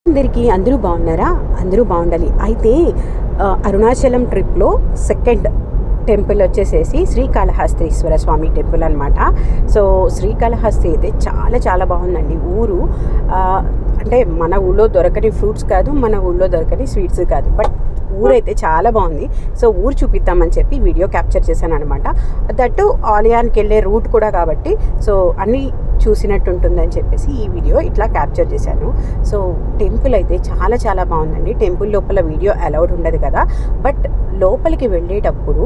అందరికీ అందరూ బాగున్నారా? అందరూ బాగుండాలి. అయితే అరుణాచలం ట్రిప్లో సెకండ్ టెంపుల్ వచ్చేసేసి శ్రీకాళహస్తీశ్వర స్వామి టెంపుల్ అనమాట. సో శ్రీకాళహస్తి అయితే చాలా చాలా బాగుందండి. ఊరు అంటే మన ఊళ్ళో దొరకని ఫ్రూట్స్ కాదు, మన ఊళ్ళో దొరకని స్వీట్స్ కాదు, బట్ ఊరైతే చాలా బాగుంది. సో ఊరు చూపిద్దామని చెప్పి వీడియో క్యాప్చర్ చేశాను అనమాట. దట్టు ఆలయానికి వెళ్ళే రూట్ కూడా కాబట్టి సో అన్నీ చూసినట్టు ఉంటుందని చెప్పేసి ఈ వీడియో ఇట్లా క్యాప్చర్ చేశాను. సో టెంపుల్ అయితే చాలా చాలా బాగుందండి. టెంపుల్ లోపల వీడియో అలౌడ్ ఉండదు కదా, బట్ లోపలికి వెళ్ళేటప్పుడు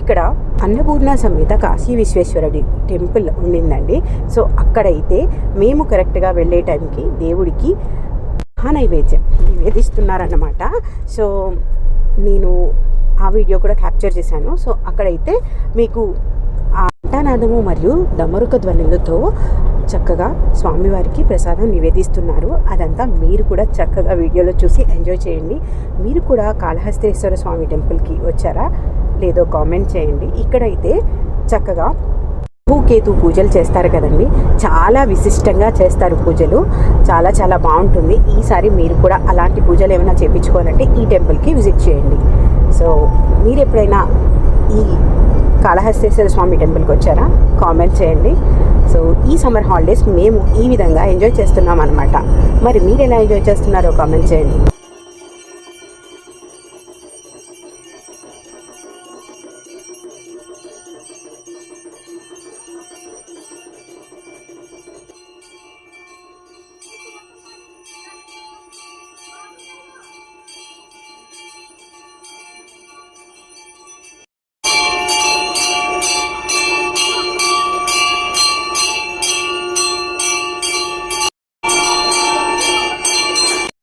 ఇక్కడ అన్నపూర్ణ సమేత కాశీ విశ్వేశ్వరుడి టెంపుల్ ఉండిందండి. సో అక్కడైతే మేము కరెక్ట్గా వెళ్ళే టైంకి దేవుడికి మహానైవేద్యం నివేదిస్తున్నారన్నమాట. సో నేను ఆ వీడియో కూడా క్యాప్చర్ చేశాను. సో అక్కడైతే మీకు ఆ ఘంటానాదము మరియు డమరుక ధ్వనులతో చక్కగా స్వామివారికి ప్రసాదం నివేదిస్తున్నారు. అదంతా మీరు కూడా చక్కగా వీడియోలో చూసి ఎంజాయ్ చేయండి. మీరు కూడా కాళహస్తీశ్వర స్వామి టెంపుల్కి వచ్చారా లేదో కామెంట్ చేయండి. ఇక్కడైతే చక్కగా కేతు పూజలు చేస్తారు కదండి, చాలా విశిష్టంగా చేస్తారు పూజలు. చాలా చాలా బాగుంటుంది. ఈసారి మీరు కూడా అలాంటి పూజలు ఏమైనా చేయించుకోవాలంటే ఈ టెంపుల్కి విజిట్ చేయండి. సో మీరు ఎప్పుడైనా ఈ కాళహస్తీశ్వర స్వామి టెంపుల్కి వచ్చారా కామెంట్ చేయండి. సో ఈ సమ్మర్ హాలిడేస్ మేము ఈ విధంగా ఎంజాయ్ చేస్తున్నాం అనమాట. మరి మీరు ఎలా ఎంజాయ్ చేస్తున్నారో కామెంట్ చేయండి.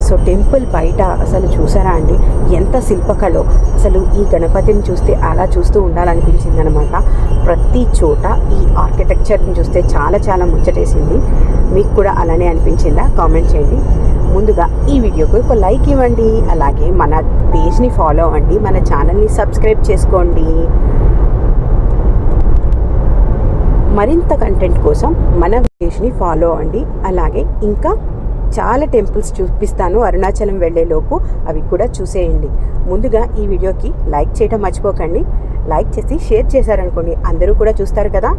సో టెంపుల్ బయట అసలు చూసారా అండి ఎంత శిల్పకళో. అసలు ఈ గణపతిని చూస్తే అలా చూస్తూ ఉండాలనిపించింది అనమాట. ప్రతి చోట ఈ ఆర్కిటెక్చర్ని చూస్తే చాలా చాలా ముచ్చటేసింది. మీకు కూడా అలానే అనిపించిందా? కామెంట్ చేయండి. ముందుగా ఈ వీడియోకి ఒక లైక్ ఇవ్వండి, అలాగే మన పేజ్ని ఫాలో అవ్వండి, మన ఛానల్ని సబ్స్క్రైబ్ చేసుకోండి. మరింత కంటెంట్ కోసం మన పేజ్ని ఫాలో అవ్వండి. అలాగే ఇంకా చాలా టెంపుల్స్ చూపిస్తాను అరుణాచలం వెళ్ళేలోపు, అవి కూడా చూసేయండి. ముందుగా ఈ వీడియోకి లైక్ చేయడం మర్చిపోకండి. లైక్ చేసి షేర్ చేశారనుకోండి అందరూ కూడా చూస్తారు కదా.